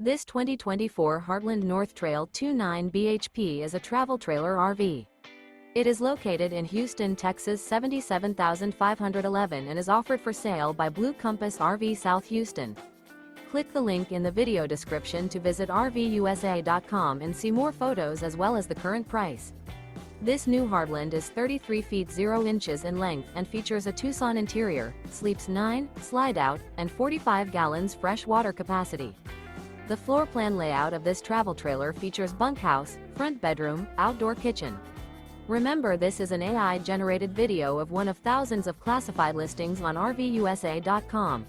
This 2024 Heartland North Trail 29 bhp is a travel trailer RV. It is located in Houston, Texas 77511 and is offered for sale by Blue Compass RV South Houston. Click the link in the video description to visit RVUSA.com and see more photos as well as the current price. This new Heartland is 33 feet 0 inches in length and features a TUCSON interior, sleeps 9, slide-out, and 45 gallons fresh water capacity. The floor plan layout of this travel trailer features bunkhouse, front bedroom, outdoor kitchen. Remember, this is an AI-generated video of one of thousands of classified listings on RVUSA.com.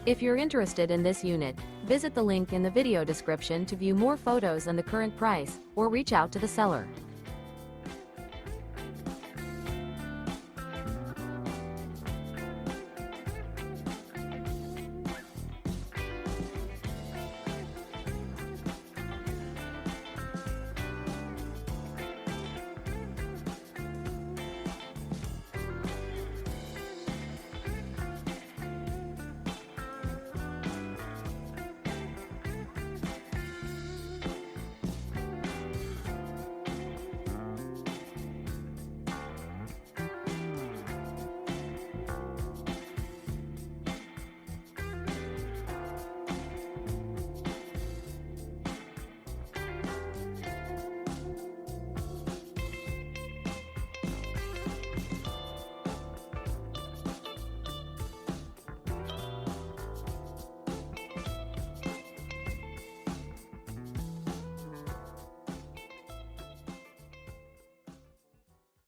If you're interested in this unit, visit the link in the video description to view more photos and the current price, or reach out to the seller.